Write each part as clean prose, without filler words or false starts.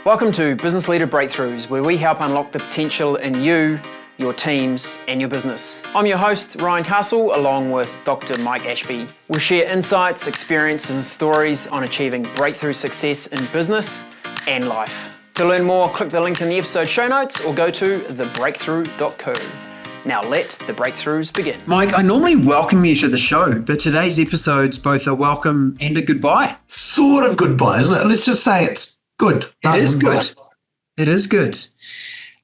Welcome to Business Leader Breakthroughs, where we help unlock the potential in you, your teams, and your business. I'm your host, Ryan Castle, along with Dr. Mike Ashby. We'll share insights, experiences, and stories on achieving breakthrough success in business and life. To learn more, click the link in the episode show notes or go to thebreakthrough.co. Now let the breakthroughs begin. Mike, I normally welcome you to the show, but today's episode's both a welcome and a goodbye. Sort of goodbye, isn't it? Let's just say it's good. It is good. It is good.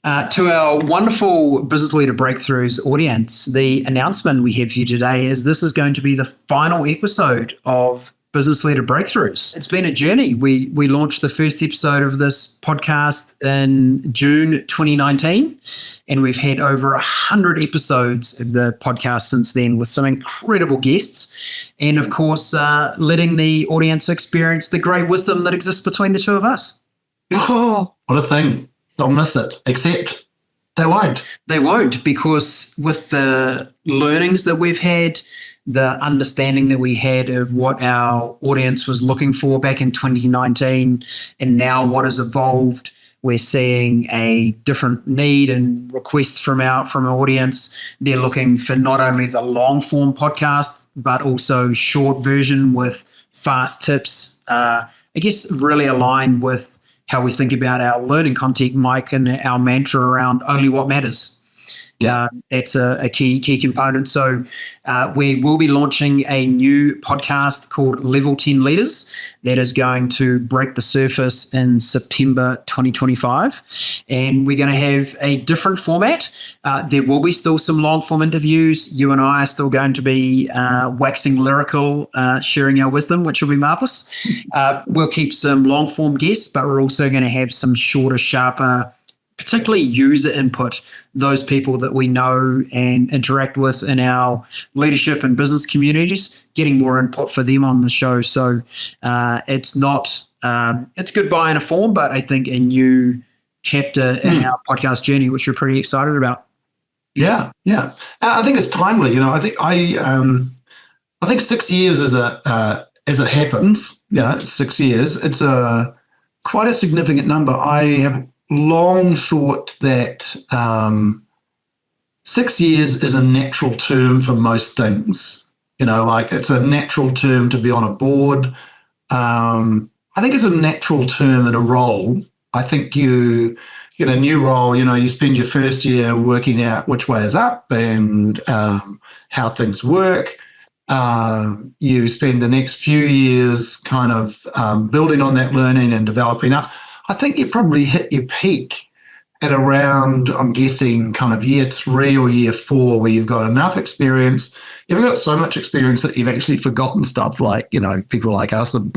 To our wonderful Business Leader Breakthroughs audience, the announcement we have for you today is this is going to be the final episode of Business Leader Breakthroughs. It's been a journey. We launched the first episode of this podcast in June 2019, and we've had over 100 episodes of the podcast since then with some incredible guests, and of course, letting the audience experience the great wisdom that exists between the two of us. Oh, what a thing. They'll miss it, except they won't. They won't, because with the learnings that we've had, the understanding that we had of what our audience was looking for back in 2019 and now what has evolved, we're seeing a different need and requests from our audience. They're looking for not only the long form podcast, but also short version with fast tips. I guess really aligned with how we think about our learning content, Mike, and our mantra around only what matters. That's a key component. So we will be launching a new podcast called Level 10 Leaders that is going to break the surface in September 2025. And we're going to have a different format. There will be still some long form interviews. You and I are still going to be waxing lyrical, sharing our wisdom, which will be marvelous. We'll keep some long form guests, but we're also going to have some shorter, sharper, particularly user input, those people that we know and interact with in our leadership and business communities, getting more input for them on the show. So it's goodbye in a form, but I think a new chapter in our podcast journey, which we're pretty excited about. Yeah. I think it's timely. I think 6 years as it happens, 6 years, it's quite a significant number. I have long thought that 6 years is a natural term for most things. It's a natural term to be on a board. I think it's a natural term in a role. I think you get a new role, you spend your first year working out which way is up and how things work. You spend the next few years kind of building on that learning and developing up. I think you probably hit your peak at around, I'm guessing, kind of year 3 or year 4, where you've got enough experience. You've got so much experience that you've actually forgotten stuff like, people like us, and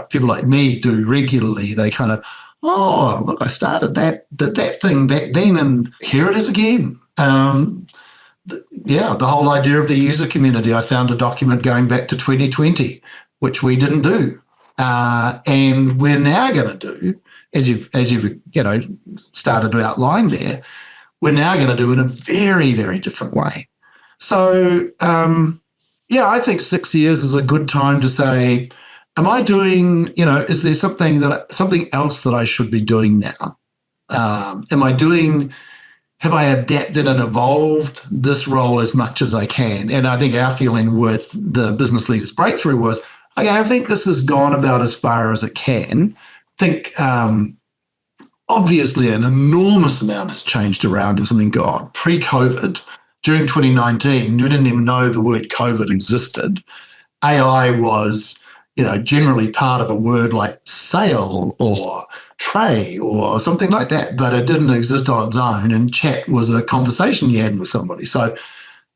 people like me do regularly. They kind of, look, I started did that thing back then, and here it is again. The whole idea of the user community. I found a document going back to 2020, which we didn't do. And we're now going to do, as you started to outline there, we're now going to do it in a very, very different way. So, I think 6 years is a good time to say, am I doing, is there something else that I should be doing now? Have I adapted and evolved this role as much as I can? And I think our feeling with the Business Leaders Breakthrough was, okay, I think this has gone about as far as it can. I think obviously an enormous amount has changed around us. Pre-COVID, during 2019, we didn't even know the word COVID existed. AI was, generally part of a word like sale or tray or something like that, but it didn't exist on its own, and chat was a conversation you had with somebody. So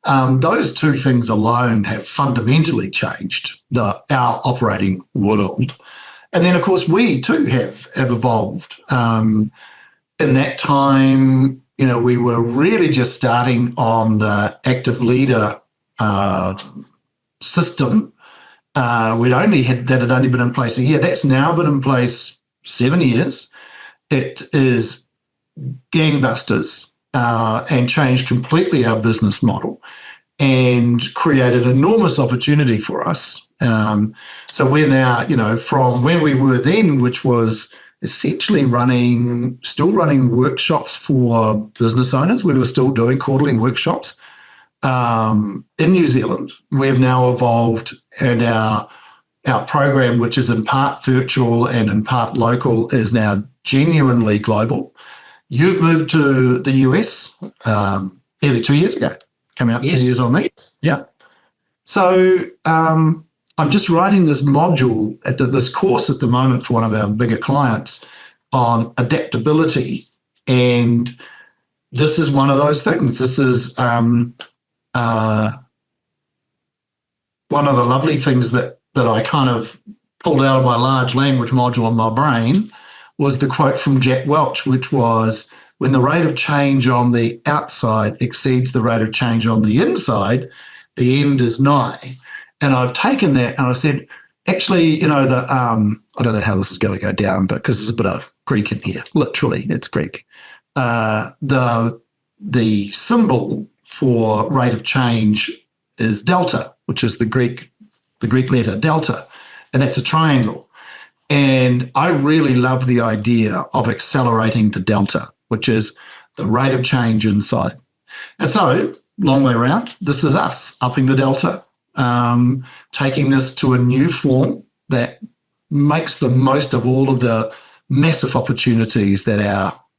those two things alone have fundamentally changed our operating world. And then, of course, we too have evolved. In that time, we were really just starting on the active leader system. That had only been in place a year. That's now been in place 7 years. It is gangbusters and changed completely our business model and created enormous opportunity for us. So we're now, from where we were then, which was essentially still running workshops for business owners. We were still doing quarterly workshops in New Zealand. We've now evolved, and our program, which is in part virtual and in part local, is now genuinely global. You've moved to the US nearly 2 years ago. Came out 2 years on me. Yeah. So I'm just writing this module this course at the moment for one of our bigger clients on adaptability, and this is one of those things. This is one of the lovely things that I kind of pulled out of my large language module in my brain was the quote from Jack Welch, which was, when the rate of change on the outside exceeds the rate of change on the inside, the end is nigh. And I've taken that and I said, actually, I don't know how this is going to go down, but because there's a bit of Greek in here, literally, it's Greek. The symbol for rate of change is delta, which is the Greek letter delta, and that's a triangle. And I really love the idea of accelerating the delta, which is the rate of change inside. And so, long way around, this is us upping the delta, taking this to a new form that makes the most of all of the massive opportunities that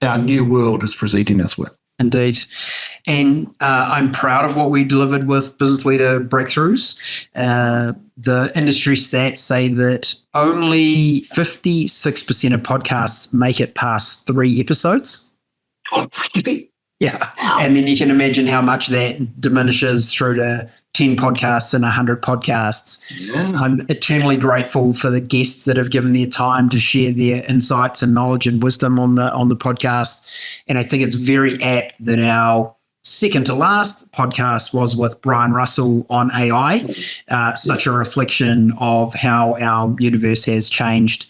our new world is presenting us with. Indeed. And I'm proud of what we delivered with Business Leader Breakthroughs. The industry stats say that only 56% of podcasts make it past 3 episodes. Oh, really? Yeah. And then you can imagine how much that diminishes through to 10 podcasts and 100 podcasts. Yeah. I'm eternally grateful for the guests that have given their time to share their insights and knowledge and wisdom on the podcast. And I think it's very apt that our second to last podcast was with Brian Russell on AI, such a reflection of how our universe has changed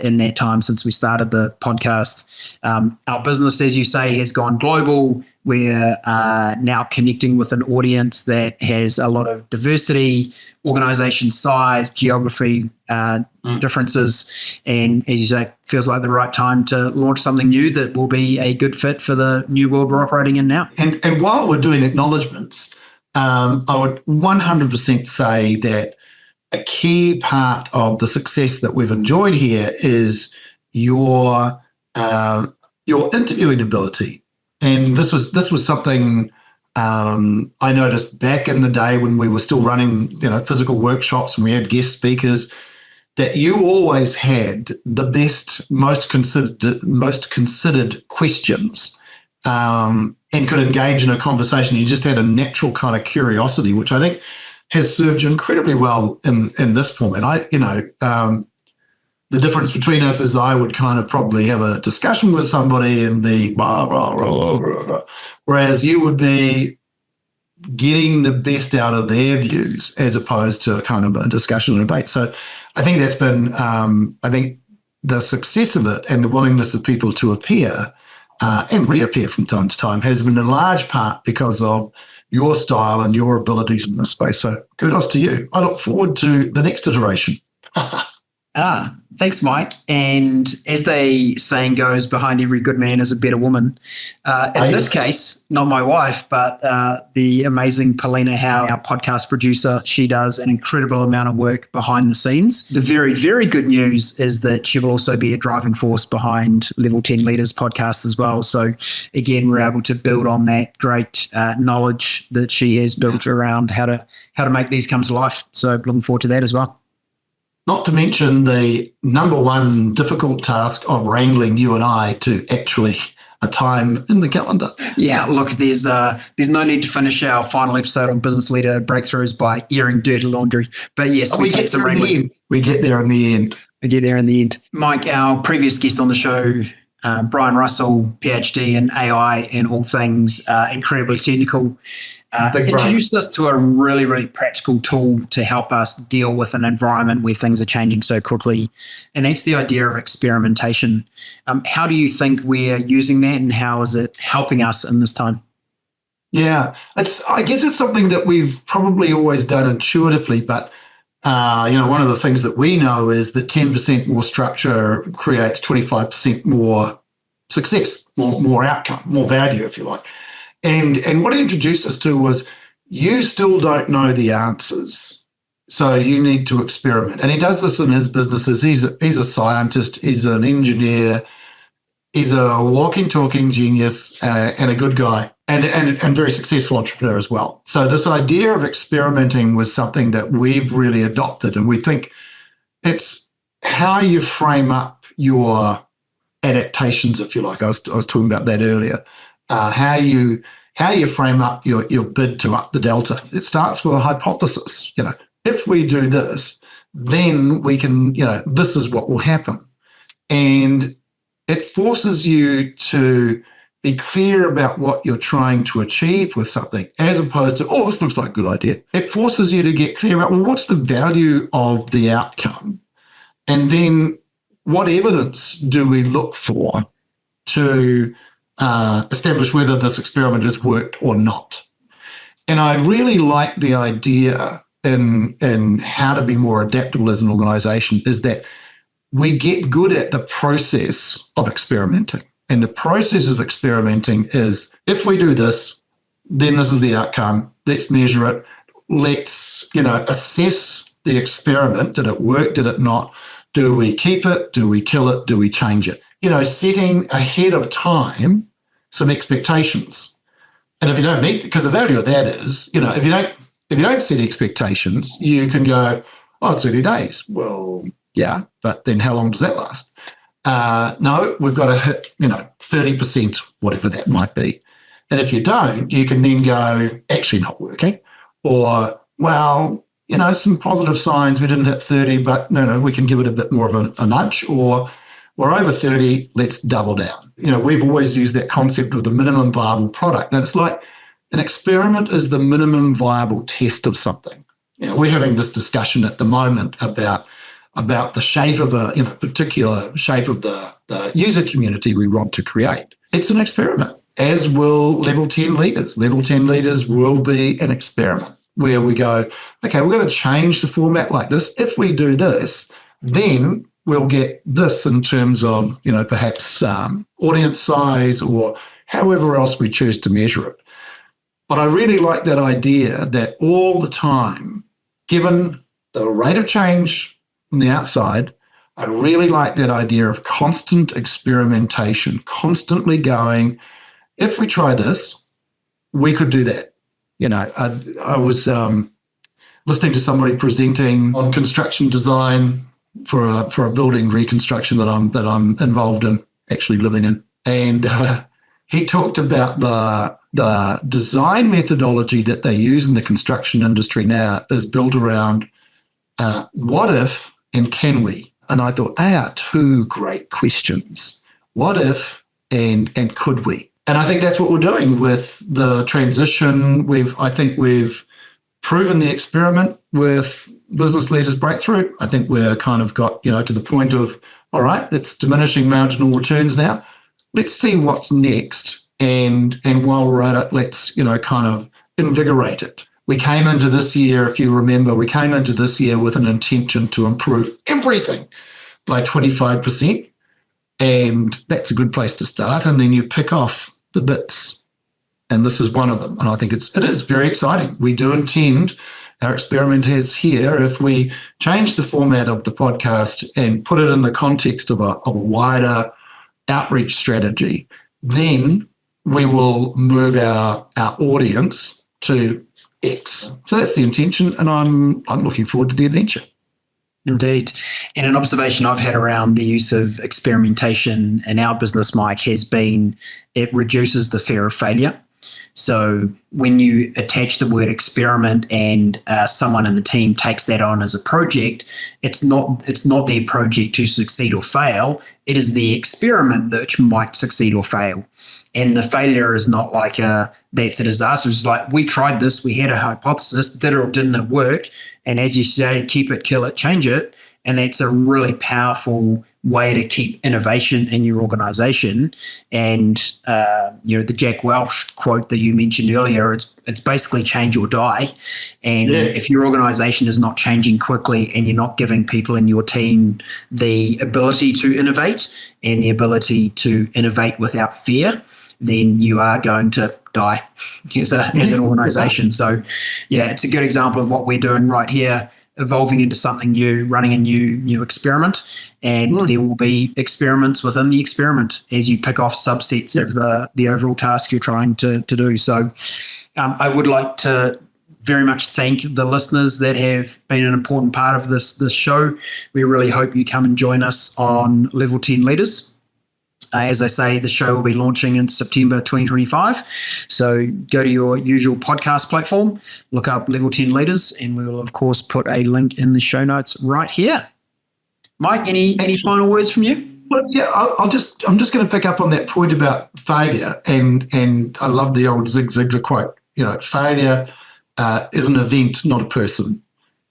in that time since we started the podcast. Our business, as you say, has gone global. We're now connecting with an audience that has a lot of diversity, organization size, geography differences. And as you say, feels like the right time to launch something new that will be a good fit for the new world we're operating in now. And while we're doing acknowledgements, I would 100% say that a key part of the success that we've enjoyed here is your interviewing ability. And this was something I noticed back in the day when we were still running, physical workshops and we had guest speakers, that you always had the best, most considered questions and could engage in a conversation. You just had a natural kind of curiosity, which I think has served you incredibly well in this format. The difference between us is I would kind of probably have a discussion with somebody and be blah, blah, blah, blah, blah, whereas you would be getting the best out of their views as opposed to kind of a discussion and debate. So I think that's been, I think the success of it and the willingness of people to appear and reappear from time to time has been in large part because of your style and your abilities in this space. So kudos to you. I look forward to the next iteration. Thanks, Mike. And as the saying goes, behind every good man is a better woman. In this case, not my wife, but the amazing Paulina Howe, our podcast producer. She does an incredible amount of work behind the scenes. The very, very good news is that she will also be a driving force behind Level 10 Leaders podcast as well. So again, we're able to build on that great knowledge that she has built around how to make these come to life. So looking forward to that as well. Not to mention the number one difficult task of wrangling you and I to actually a time in the calendar. Yeah, look, there's no need to finish our final episode on Business Leader Breakthroughs by airing dirty laundry. But yes, we take some wrangling. We get there in the end. Mike, our previous guest on the show, Brian Russell, PhD in AI and all things incredibly technical, introduced us to a really, really practical tool to help us deal with an environment where things are changing so quickly. And that's the idea of experimentation. How do you think we're using that and how is it helping us in this time? Yeah, I guess it's something that we've probably always done intuitively, but One of the things that we know is that 10% more structure creates 25% more success, more outcome, more value, if you like. And what he introduced us to was, you still don't know the answers, so you need to experiment. And he does this in his businesses. He's a scientist, he's an engineer, he's a walking, talking genius, and a good guy, and very successful entrepreneur as well. So this idea of experimenting was something that we've really adopted, and we think it's how you frame up your adaptations, if you like. I was talking about that earlier. How you frame up your bid to up the delta. It starts with a hypothesis. If we do this, then we can, this is what will happen. And it forces you to be clear about what you're trying to achieve with something, as opposed to, this looks like a good idea. It forces you to get clear about, what's the value of the outcome? And then what evidence do we look for to establish whether this experiment has worked or not? And I really like the idea in how to be more adaptable as an organization, is that we get good at the process of experimenting. And the process of experimenting is, if we do this, then this is the outcome. Let's measure it. Let's, assess the experiment. Did it work? Did it not? Do we keep it? Do we kill it? Do we change it? Setting ahead of time some expectations. And if you don't meet, because the value of that is, if you don't set expectations, you can go, it's 30 days. Well, yeah, but then how long does that last? No, we've got to hit, 30%, whatever that might be. And if you don't, you can then go, actually not working. Or, some positive signs, we didn't hit 30, but no, we can give it a bit more of a nudge. Or we're over 30, let's double down. We've always used that concept of the minimum viable product. And it's like, an experiment is the minimum viable test of something. We're having this discussion at the moment about the shape of particular shape of the user community we want to create. It's an experiment, as will Level 10 leaders. Level 10 leaders will be an experiment where we go, okay, we're going to change the format like this. If we do this, then we'll get this in terms of, perhaps audience size or however else we choose to measure it. But I really like that idea that all the time, given the rate of change from the outside, I really like that idea of constant experimentation, constantly going, if we try this, we could do that. I was listening to somebody presenting on construction design for a building reconstruction that I'm involved in, actually living in. And he talked about the design methodology that they use in the construction industry now is built around what if and can we? And I thought, they are two great questions. What if and could we? And I think that's what we're doing with the transition. I think we've proven the experiment with Business Leaders Breakthrough. I think we're kind of got, to the point of, all right, it's diminishing marginal returns now. Let's see what's next. And while we're at it, let's, kind of invigorate it. We came into this year, if you remember, with an intention to improve everything by 25%. And that's a good place to start. And then you pick off the bits. And this is one of them. And I think it is very exciting. We do intend, our experiment is here, if we change the format of the podcast and put it in the context of a wider outreach strategy, then we will move our audience to X. So that's the intention, and I'm looking forward to the adventure. Indeed. And an observation I've had around the use of experimentation in our business, Mike, has been it reduces the fear of failure. So when you attach the word experiment and someone in the team takes that on as a project, it's not their project to succeed or fail. It is the experiment that might succeed or fail. And the failure is not like that's a disaster. It's like, we tried this, we had a hypothesis, did it or didn't it work? And as you say, keep it, kill it, change it. And that's a really powerful way to keep innovation in your organization. And, the Jack Welch quote that you mentioned earlier, it's basically change or die. And if your organization is not changing quickly and you're not giving people in your team the ability to innovate and the ability to innovate without fear, then you are going to die as an organization. So, it's a good example of what we're doing right here, evolving into something new, running a new experiment, and there will be experiments within the experiment as you pick off subsets of the overall task you're trying to do. So I would like to very much thank the listeners that have been an important part of this show. We really hope you come and join us on Level 10 Leaders. As I say, the show will be launching in September 2025. So go to your usual podcast platform, look up Level 10 Leaders, and we will, of course, put a link in the show notes right here. Mike, any final words from you? Well, yeah, I'm just going to pick up on that point about failure, and I love the old Zig Ziglar quote. Failure is an event, not a person.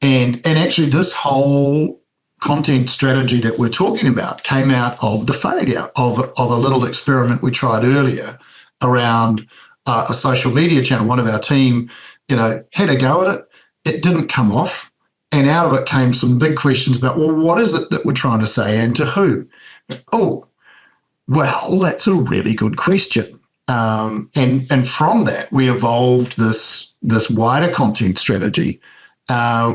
And actually, this whole content strategy that we're talking about came out of the failure of a little experiment we tried earlier around a social media channel. One of our team, had a go at it. It didn't come off. And out of it came some big questions about, well, what is it that we're trying to say and to who? Oh, well, that's a really good question. And from that, we evolved this wider content strategy,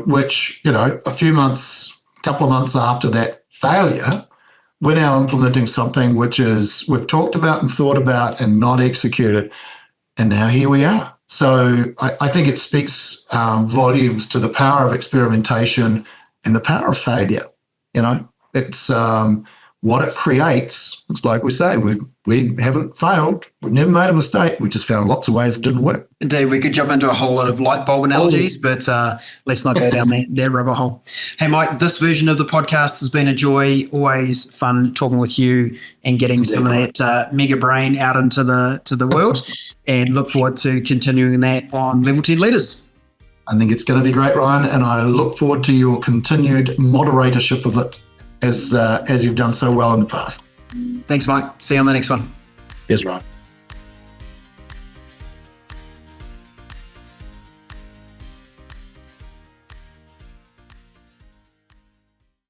which, a couple of months after that failure, we're now implementing something which is we've talked about and thought about and not executed, and now here we are. So I think it speaks volumes to the power of experimentation and the power of failure. It's what it creates. It's like we say, we haven't failed. We've never made a mistake. We just found lots of ways it didn't work. Indeed, we could jump into a whole lot of light bulb analogies, but let's not go down that rabbit hole. Hey, Mike, this version of the podcast has been a joy. Always fun talking with you and getting some of that mega brain out into the world, and look forward to continuing that on Level 10 Leaders. I think it's going to be great, Ryan, and I look forward to your continued moderatorship of it as you've done so well in the past. Thanks, Mike. See you on the next one. Yes, Ryan.